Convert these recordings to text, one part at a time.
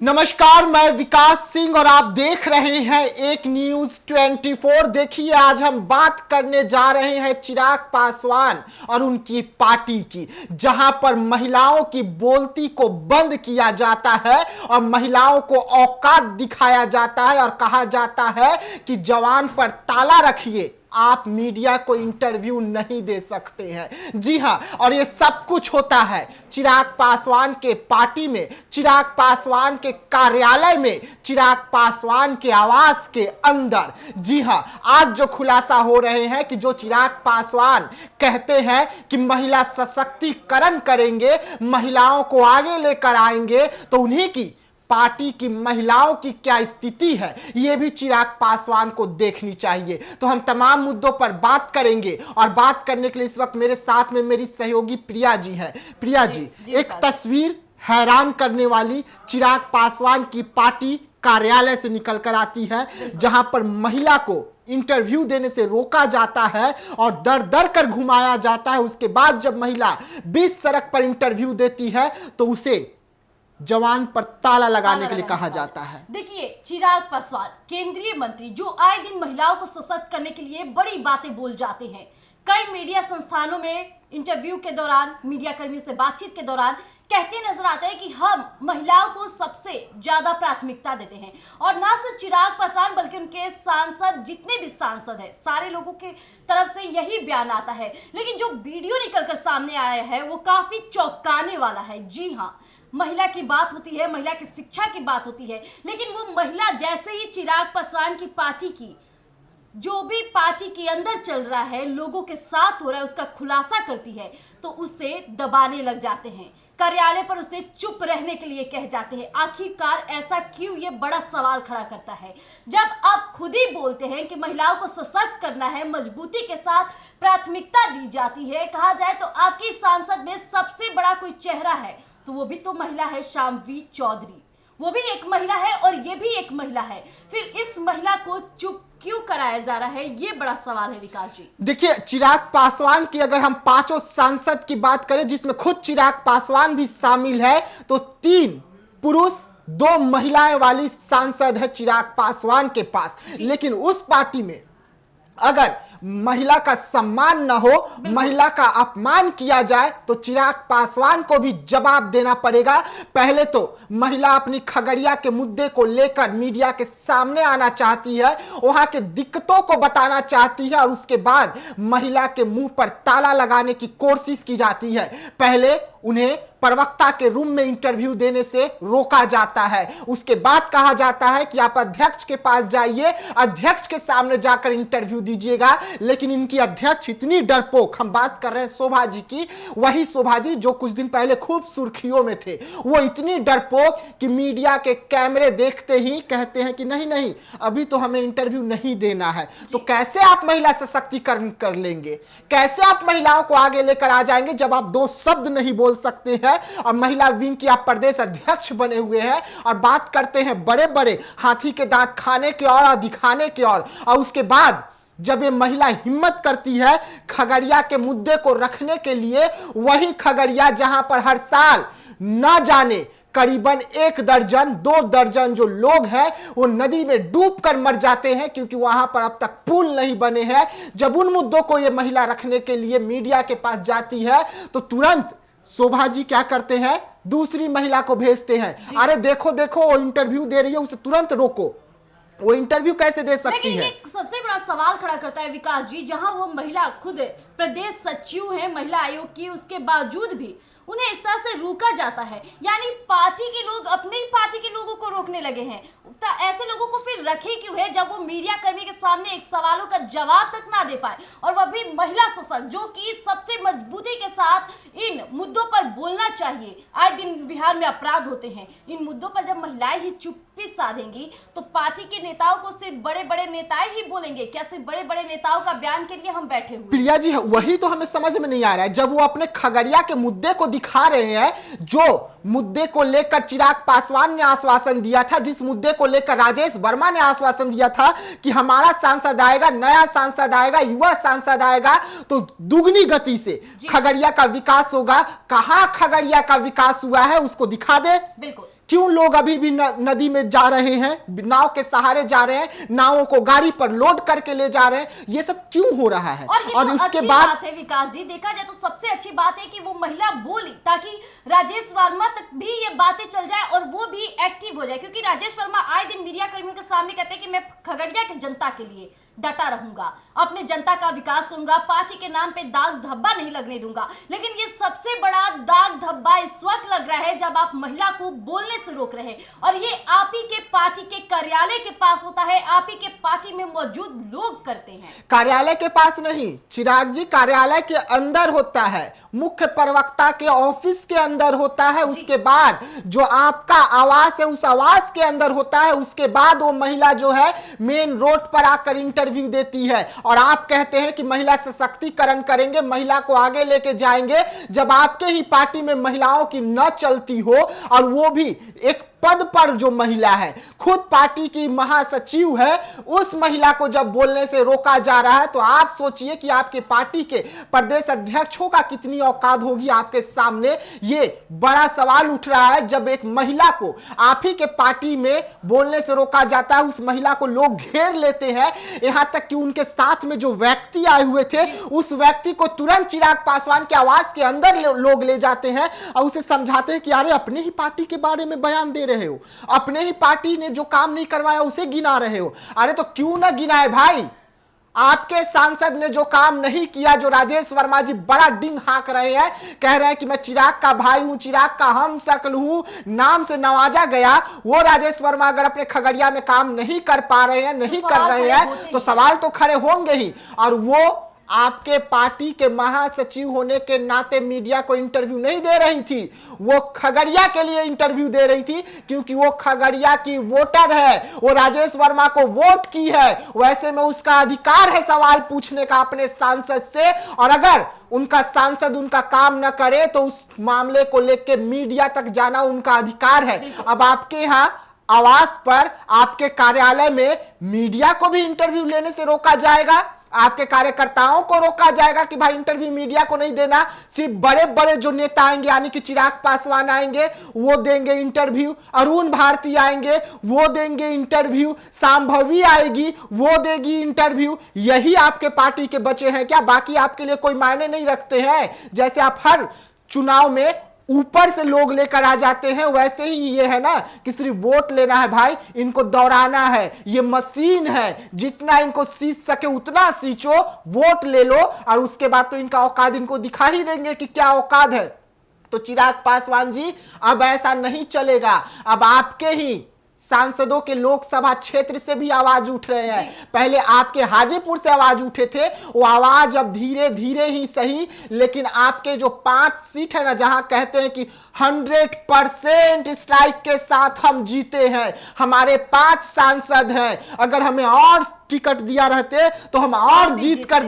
नमस्कार, मैं विकास सिंह और आप देख रहे हैं एक न्यूज 24। देखिए, आज हम बात करने जा रहे हैं चिराग पासवान और उनकी पार्टी की, जहां पर महिलाओं की बोलती को बंद किया जाता है और महिलाओं को औकात दिखाया जाता है और कहा जाता है कि जवान पर ताला रखिए, आप मीडिया को इंटरव्यू नहीं दे सकते हैं। जी हां, और ये सब कुछ होता है चिराग पासवान के पार्टी में, चिराग पासवान के कार्यालय में, चिराग पासवान के आवास के अंदर। जी हां, आज जो खुलासा हो रहे हैं कि जो चिराग पासवान कहते हैं कि महिला सशक्तिकरण करेंगे, महिलाओं को आगे लेकर आएंगे, तो उन्हीं की पार्टी की महिलाओं की क्या स्थिति है, यह भी चिराग पासवान को देखनी चाहिए। तो हम तमाम मुद्दों पर बात करेंगे और बात करने के लिए इस वक्त मेरे साथ में मेरी सहयोगी प्रिया जी हैं। प्रिया जी, एक तस्वीर हैरान करने वाली चिराग पासवान की पार्टी कार्यालय से निकल कर आती है, जहां पर महिला को इंटरव्यू देने से रोका जाता है और दर दर कर घुमाया जाता है। उसके बाद जब महिला बीच सड़क पर इंटरव्यू देती है तो उसे जवान पर ताला लगाने के लिए कहा जाता है। देखिए, चिराग पासवान केंद्रीय मंत्री जो आए दिन महिलाओं को सशक्त करने के लिए बड़ी बातें बोल जाते हैं। कई मीडिया संस्थानों में इंटरव्यू के दौरान, मीडिया कर्मियों से बातचीत के दौरान कहते नजर आते हैं कि हम महिलाओं को सबसे ज्यादा प्राथमिकता देते हैं। और ना सिर्फ चिराग पासवान बल्कि उनके सांसद, जितने भी सांसद हैं, सारे लोगों की तरफ से यही बयान आता है। लेकिन जो वीडियो निकलकर सामने आया है वो काफी चौंकाने वाला है। जी हाँ, महिला की बात होती है, महिला की शिक्षा की बात होती है, लेकिन वो महिला जैसे ही चिराग पासवान की पार्टी की, जो भी पार्टी के अंदर चल रहा है, लोगों के साथ हो रहा है, उसका खुलासा करती है तो उससे दबाने लग जाते हैं। कार्यालय पर उसे चुप रहने के लिए कह जाते हैं। आखिरकार ऐसा क्यों, ये बड़ा सवाल खड़ा करता है। जब आप खुद ही बोलते हैं कि महिलाओं को सशक्त करना है, मजबूती के साथ प्राथमिकता दी जाती है, कहा जाए तो आपकी सांसद में सबसे बड़ा कोई चेहरा है तो वो भी तो महिला है, शामवी चौधरी। वो भी एक महिला है और ये भी एक महिला है। फिर इस महिला को चुप क्यों कराया जा रहा है, ये बड़ा सवाल है विकास जी। देखिए, चिराग पासवान की अगर हम पांचों सांसद की बात करें, जिसमें खुद चिराग पासवान भी शामिल है, तो 3 पुरुष 2 महिलाएं वाली सांसद है चिराग पासवान के पास। लेकिन उस पार्टी में अगर महिला का सम्मान न हो, महिला का अपमान किया जाए, तो चिराग पासवान को भी जवाब देना पड़ेगा। पहले तो महिला अपनी खगड़िया के मुद्दे को लेकर मीडिया के सामने आना चाहती है, वहां के दिक्कतों को बताना चाहती है और उसके बाद महिला के मुंह पर ताला लगाने की कोशिश की जाती है। पहले उन्हें प्रवक्ता के रूम में इंटरव्यू देने से रोका जाता है, उसके बाद कहा जाता है कि आप अध्यक्ष के पास जाइए, अध्यक्ष के सामने जाकर इंटरव्यू दीजिएगा। लेकिन इनकी अध्यक्ष इतनी डरपोक, हम बात कर रहे हैं शोभा जी की, वही शोभा जी जो कुछ दिन पहले खूब सुर्खियों में थे, वो इतनी डरपोक कि मीडिया के कैमरे देखते ही कहते हैं कि नहीं नहीं, अभी तो हमें इंटरव्यू नहीं देना है। तो कैसे आप महिला सशक्तिकरण कर लेंगे, कैसे आप महिलाओं को आगे लेकर आ जाएंगे जब आप 2 शब्द नहीं बोल सकते हैं और महिला विंग की आप प्रदेश अध्यक्ष बने हुए हैं और बात करते हैं बड़े बड़े हाथी के दांत खाने की और दिखाने की और उसके बाद जब ये महिला हिम्मत करती है खगड़िया के मुद्दे को रखने के लिए, वही खगड़िया जहां पर हर साल न जाने करीबन 1 दर्जन 2 दर्जन जो लोग हैं वो नदी में डूबकर मर जाते हैं क्योंकि वहां पर अब तक पुल नहीं बने हैं। जब उन मुद्दों को ये महिला रखने के लिए मीडिया के पास जाती है तो तुरंत शोभा जी क्या करते हैं, दूसरी महिला को भेजते हैं, अरे देखो देखो वो इंटरव्यू दे रही है, उसे तुरंत रोको। वो इंटरव्यू कैसे दे सकती है? लेकिन सबसे बड़ा सवाल खड़ा करता है विकास जी, जहां वो महिला खुद प्रदेश सचिव है महिला आयोग की, उसके बावजूद भी उन्हें इस तरह से रोका जाता है। यानी पार्टी के लोग अपनी पार्टी के लोगों को रोकने लगे हैं। ऐसे लोगों को फिर रखे क्यों है जब वो मीडिया कर्मी के सामने एक सवालों का जवाब तक ना दे पाए, और वह भी महिला सशक्त, जो कि सबसे मजबूती के साथ इन मुद्दों पर बोलना चाहिए। आए दिन बिहार में अपराध होते हैं, इन मुद्दों पर जब महिलाएं ही चुप्पी साधेंगी तो पार्टी के नेताओं को सिर्फ बड़े बड़े नेताएं ही बोलेंगे क्या? सिर्फ बड़े बड़े नेताओं का बयान के लिए हम बैठे हुए? प्रिया जी, वही तो हमें समझ में नहीं आ रहा है। जब वो अपने खगड़िया के मुद्दे को दिखा रहे हैं, जो मुद्दे को लेकर चिराग पासवान ने आश्वासन दिया था, जिस मुद्दे को लेकर राजेश वर्मा ने आश्वासन दिया था कि हमारा सांसद आएगा, नया सांसद आएगा, युवा सांसद आएगा तो दुगनी गति से खगड़िया का विकास होगा। कहां खगड़िया का विकास हुआ है उसको दिखा दे। बिल्कुल, क्यों लोग अभी भी नदी में जा रहे हैं, नाव के सहारे जा रहे हैं, नावों को गाड़ी पर लोड करके ले जा रहे हैं, ये सब क्यों हो रहा है? और इसके बाद बात है विकास जी, देखा जाए तो सबसे अच्छी बात है कि वो महिला बोली ताकि राजेश वर्मा तक भी ये बातें चल जाए और वो भी एक्टिव हो जाए, क्योंकि राजेश वर्मा आए दिन मीडिया कर्मियों के सामने कहते हैं कि मैं खगड़िया की जनता के लिए डटा रहूंगा, अपने जनता का विकास करूंगा, पार्टी के नाम पे दाग धब्बा नहीं लगने दूंगा। लेकिन ये सबसे बड़ा दाग धब्बा इस वक्त लग रहा है जब आप महिला को बोलने से रोक रहे हैं, और ये आप ही के पार्टी के कार्यालय के पास होता है, आप ही के पार्टी में मौजूद लोग करते हैं। कार्यालय के पास नहीं चिराग जी, कार्यालय के अंदर होता है, मुख्य प्रवक्ता के ऑफिस के अंदर होता है, उसके बाद जो आपका आवास है उस आवास के अंदर होता है, उसके बाद वो महिला जो है मेन रोड पर आकर इंटरव्यू देती है। और आप कहते हैं कि महिला सशक्तिकरण करेंगे, महिला को आगे लेके जाएंगे, जब आपके ही पार्टी में महिलाओं की न चलती हो, और वो भी एक पद पर जो महिला है, खुद पार्टी की महासचिव है, उस महिला को जब बोलने से रोका जा रहा है, तो आप सोचिए कि आपके पार्टी के प्रदेश अध्यक्षों का कितनी औकात होगी आपके सामने। ये बड़ा सवाल उठ रहा है जब एक महिला को आप ही के पार्टी में बोलने से रोका जाता है, उस महिला को लोग घेर लेते हैं, यहां तक कि उनके साथ में जो व्यक्ति आए हुए थे उस व्यक्ति को तुरंत चिराग पासवान के आवास के अंदर लोग ले जाते हैं और उसे समझाते हैं कि अरे अपने ही पार्टी के बारे में बयान दे रहे हो, अपने ही पार्टी ने जो काम नहीं करवाया उसे गिना रहे हो। अरे तो क्यों ना गिनाए भाई, आपके सांसद ने जो काम नहीं किया, जो राजेश वर्मा जी बड़ा डिंग हाँक रहे हैं, कह रहे हैं कि मैं चिराग का भाई हूं, चिराग का हम शक्ल हूं, नाम से नवाजा गया, वो राजेश वर्मा अगर अपने खगड़िया में काम नहीं कर पा रहे हैं, नहीं कर रहे हैं, तो सवाल तो खड़े होंगे ही। और वो आपके पार्टी के महासचिव होने के नाते मीडिया को इंटरव्यू नहीं दे रही थी, वो खगड़िया के लिए इंटरव्यू दे रही थी, क्योंकि वो खगड़िया की वोटर है, वो राजेश वर्मा को वोट की है, वैसे में उसका अधिकार है सवाल पूछने का अपने सांसद से। और अगर उनका सांसद उनका काम न करे तो उस मामले को लेकर मीडिया तक जाना उनका अधिकार है। अब आपके यहाँ आवास पर, आपके कार्यालय में मीडिया को भी इंटरव्यू लेने से रोका जाएगा, आपके कार्यकर्ताओं को रोका जाएगा कि भाई इंटरव्यू मीडिया को नहीं देना, सिर्फ बड़े बड़े जो नेता आएंगे, यानी कि चिराग पासवान आएंगे वो देंगे इंटरव्यू, अरुण भारती आएंगे वो देंगे इंटरव्यू, संभवी आएगी वो देगी इंटरव्यू। यही आपके पार्टी के बचे हैं क्या? बाकी आपके लिए कोई मायने नहीं रखते हैं? जैसे आप हर चुनाव में ऊपर से लोग लेकर आ जाते हैं, वैसे ही ये है ना कि सिर्फ वोट लेना है भाई, इनको दौड़ाना है, ये मशीन है, जितना इनको सींच सके उतना सींचो, वोट ले लो, और उसके बाद तो इनका औकात इनको दिखा ही देंगे कि क्या औकात है। तो चिराग पासवान जी अब ऐसा नहीं चलेगा, अब आपके ही सांसदों के लोकसभा क्षेत्र से भी आवाज उठ रहे हैं। पहले आपके हाजीपुर से आवाज उठे थे, वो आवाज अब धीरे धीरे ही सही, लेकिन आपके जो 5 सीट है ना, जहां कहते हैं कि 100% स्ट्राइक के साथ हम जीते हैं, हमारे 5 सांसद हैं, अगर हमें और टिकट दिया रहते तो हम और जीत कर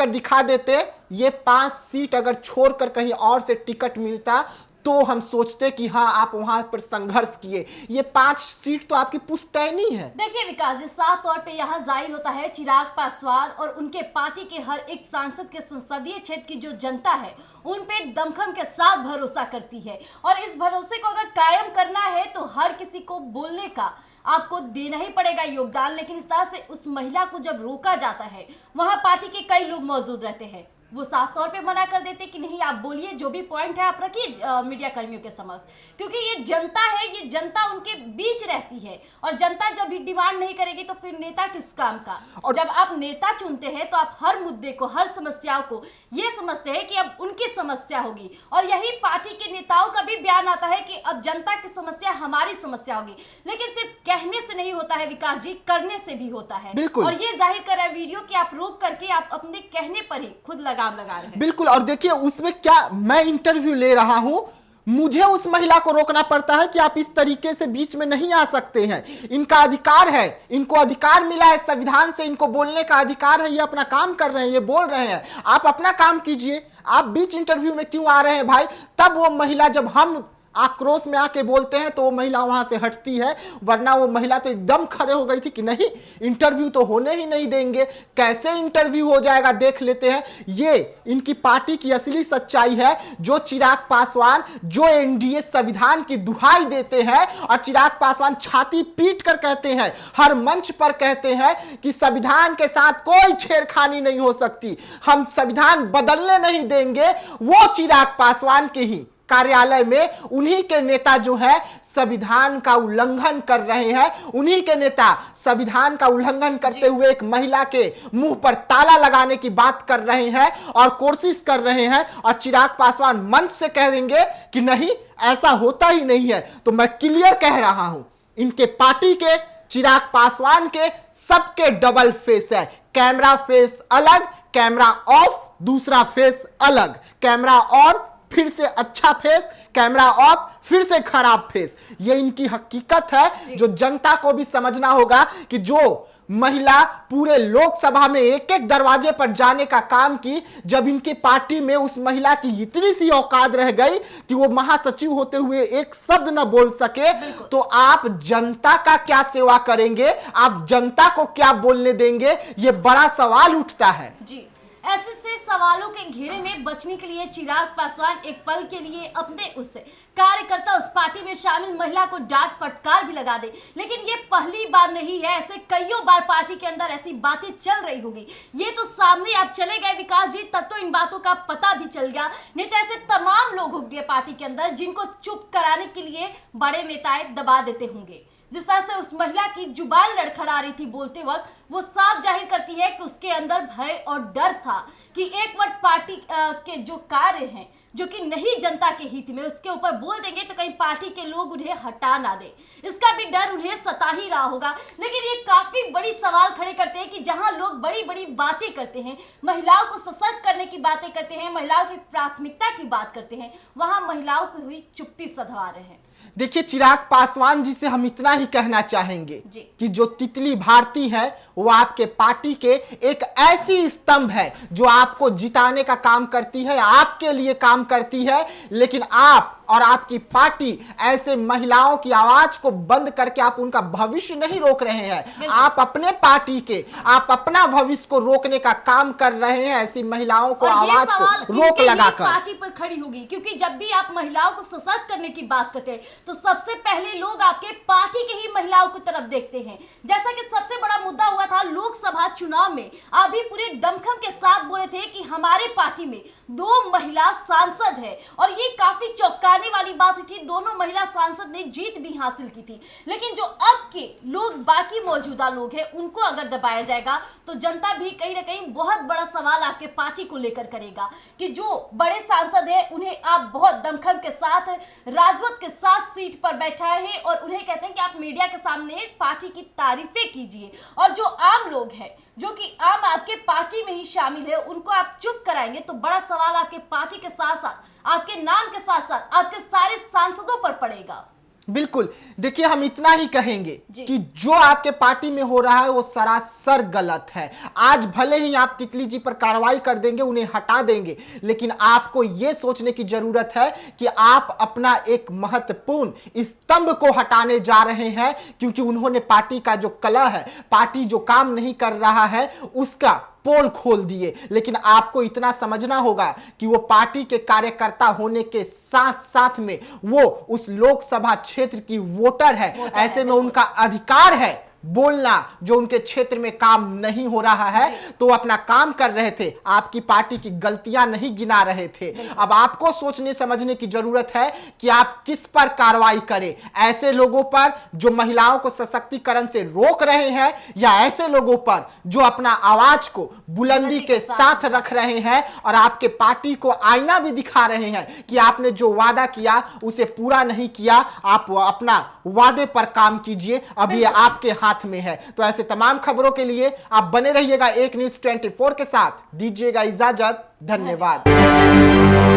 दिखा देते। ये 5 सीट अगर छोड़कर कहीं और से टिकट मिलता तो हम सोचते कि हाँ आप वहां पर संघर्ष किए। ये 5 सीट तो आपकी पुश्तैनी है। देखिए विकास जी, साफ तौर पे यहाँ जाहिर होता है चिराग पासवान और उनके पार्टी के हर एक सांसद के संसदीय क्षेत्र की जो जनता है उन पे दमखम के साथ भरोसा करती है, और इस भरोसे को अगर कायम करना है तो हर किसी को बोलने का आपको देना ही पड़ेगा योगदान। लेकिन इस तरह से उस महिला को जब रोका जाता है, वहां पार्टी के कई लोग मौजूद रहते हैं, वो साफ तौर पे मना कर देते कि नहीं आप बोलिए, जो भी पॉइंट है आप रखिए मीडिया कर्मियों के समक्ष, क्योंकि ये जनता है, ये जनता उनके बीच रहती है, और जनता जब भी डिमांड नहीं करेगी तो फिर नेता किस काम का। और जब आप नेता चुनते हैं तो आप हर मुद्दे को, हर समस्याओं को ये समझते हैं कि अब उनकी समस्या होगी, और यही पार्टी के नेताओं का भी बयान आता है कि अब जनता की समस्या हमारी समस्या होगी। लेकिन सिर्फ कहने से नहीं होता है विकास जी, करने से भी होता है। और ये जाहिर कर रहा है वीडियो कि आप रोक करके आप अपने कहने पर ही खुद लगाम लगा रहे हैं। बिल्कुल, और देखिए उसमें क्या, मैं इंटरव्यू ले रहा हूं, मुझे उस महिला को रोकना पड़ता है कि आप इस तरीके से बीच में नहीं आ सकते हैं, इनका अधिकार है, इनको अधिकार मिला है संविधान से, इनको बोलने का अधिकार है, ये अपना काम कर रहे हैं, ये बोल रहे हैं, आप अपना काम कीजिए, आप बीच इंटरव्यू में क्यों आ रहे हैं भाई। तब वो महिला, जब हम आक्रोश में आके बोलते हैं तो वो महिला वहां से हटती है, वरना वो महिला तो एकदम खड़े हो गई थी कि नहीं, इंटरव्यू तो होने ही नहीं देंगे। कैसे इंटरव्यू हो जाएगा देख लेते हैं। ये इनकी पार्टी की असली सच्चाई है, जो चिराग पासवान जो एनडीए संविधान की दुहाई देते हैं और चिराग पासवान छाती पीट कर कहते हैं, हर मंच पर कहते हैं कि संविधान के साथ कोई छेड़खानी नहीं हो सकती, हम संविधान बदलने नहीं देंगे। वो चिराग पासवान के ही कार्यालय में उन्हीं के नेता जो है संविधान का उल्लंघन कर रहे हैं, उन्हीं के नेता संविधान का उल्लंघन करते हुए एक महिला के मुंह पर ताला लगाने की बात कर रहे हैं और कोशिश कर रहे हैं, और चिराग पासवान मंच से कह देंगे कि नहीं, ऐसा होता ही नहीं है। तो मैं क्लियर कह रहा हूं, इनके पार्टी के चिराग पासवान के सबके डबल फेस है। कैमरा फेस अलग, कैमरा ऑफ, दूसरा फेस अलग, कैमरा ऑन फिर से अच्छा फेस, कैमरा ऑफ फिर से खराब फेस। ये इनकी हकीकत है जो जनता को भी समझना होगा कि जो महिला पूरे लोकसभा में एक एक दरवाजे पर जाने का काम की, जब इनकी पार्टी में उस महिला की इतनी सी औकात रह गई कि वो महासचिव होते हुए एक शब्द न बोल सके, तो आप जनता का क्या सेवा करेंगे, आप जनता को क्या बोलने देंगे, ये बड़ा सवाल उठता है। जी, ऐसे से सवालों के घेरे में बचने के लिए चिराग पासवान एक पल के लिए अपने उस कार्यकर्ता, उस पार्टी में शामिल महिला को डांट फटकार भी लगा दे। लेकिन ये पहली बार नहीं है, ऐसे कईयों बार पार्टी के अंदर ऐसी बातें चल रही होगी। ये तो सामने आप चले गए विकास जी, तब तो इन बातों का पता भी चल गया, नहीं तो ऐसे तमाम लोग होंगे पार्टी के अंदर जिनको चुप कराने के लिए बड़े नेताएं दबा देते होंगे। जिस तरह से उस महिला की जुबान लड़खड़ा रही थी बोलते वक्त, वो साफ जाहिर करती है कि उसके अंदर भय और डर था कि एक वक्त पार्टी के जो कार्य हैं जो कि नहीं जनता के हित में, उसके ऊपर बोल देंगे तो कहीं पार्टी के लोग उन्हें हटा ना दे, इसका भी डर उन्हें सता ही रहा होगा। लेकिन ये काफी बड़ी सवाल खड़े करते हैं कि जहां लोग बड़ी बड़ी बातें करते हैं, महिलाओं को सशक्त करने की बातें करते हैं, महिलाओं की प्राथमिकता की बात करते हैं, वहां महिलाओं की हुई चुप्पी सधवा रहे हैं। देखिए, चिराग पासवान जी से हम इतना ही कहना चाहेंगे कि जो तितली भारती है वो आपके पार्टी के एक ऐसी स्तंभ है जो आपको जिताने का काम करती है, आपके लिए काम करती है। लेकिन आप और आपकी पार्टी ऐसे महिलाओं की आवाज को बंद करके आप उनका भविष्य नहीं रोक रहे हैं, आप अपने पार्टी के, आप अपना भविष्य को रोकने का काम कर रहे हैं ऐसी महिलाओं को आवाज को रोक लगाकर। पार्टी पर खड़ी होगी, क्योंकि जब भी आप महिलाओं को सशक्त करने की बात करते हैं तो सबसे पहले लोग आपके पार्टी के ही महिलाओं की तरफ देखते हैं। जैसा कि सबसे बड़ा मुद्दा हुआ था लोकसभा चुनाव में, आप भी पूरे दमखम के साथ बोले थे कि हमारे पार्टी में 2 महिला सांसद है, और ये काफी चौंकाने वाली बात थी। दोनों महिला सांसद ने जीत भी हासिल की थी। लेकिन जो अब के लोग, बाकी मौजूदा लोग हैं, उनको अगर दबाया जाएगा तो जनता भी कहीं ना कहीं बहुत बड़ा सवाल आपके पार्टी को लेकर करेगा कि जो बड़े सांसद हैं उन्हें आप बहुत दमखम के साथ, राजवत के साथ सीट पर बैठाए हैं और उन्हें कहते हैं कि आप मीडिया के सामने पार्टी की तारीफें कीजिए, और जो आम लोग हैं जो कि आम आपके पार्टी में ही शामिल है उनको आप चुप कराएंगे, तो बड़ा सवाल आपके पार्टी के साथ साथ, आपके नाम के साथ साथ आपके सारे सांसदों पर पड़ेगा। बिल्कुल, देखिए, हम इतना ही कहेंगे कि जो आपके पार्टी में हो रहा है वो सरासर गलत है। आज भले ही आप तितली जी पर कार्रवाई कर देंगे, उन्हें हटा देंगे, लेकिन आपको यह सोचने की जरूरत है कि आप अपना एक महत्वपूर्ण स्तंभ को हटाने जा रहे हैं, क्योंकि उन्होंने पार्टी का जो कला है, पार्टी जो काम नहीं कर रहा है उसका पोल खोल दिए। लेकिन आपको इतना समझना होगा कि वो पार्टी के कार्यकर्ता होने के साथ साथ में वो उस लोकसभा क्षेत्र की वोटर है। ऐसे में उनका अधिकार है बोलना जो उनके क्षेत्र में काम नहीं हो रहा है, तो अपना काम कर रहे थे, आपकी पार्टी की गलतियां नहीं गिना रहे थे। अब आपको सोचने समझने की जरूरत है कि आप किस पर कार्रवाई करें, ऐसे लोगों पर जो महिलाओं को सशक्तिकरण से रोक रहे हैं, या ऐसे लोगों पर जो अपना आवाज को बुलंदी के साथ रख रहे हैं और आपके पार्टी को आईना भी दिखा रहे हैं कि आपने जो वादा किया उसे पूरा नहीं किया। आप अपना वादे पर काम कीजिए, अब ये आपके हाथ में है। तो ऐसे तमाम खबरों के लिए आप बने रहिएगा एक न्यूज़ 24 के साथ। दीजिएगा इजाजत, धन्यवाद।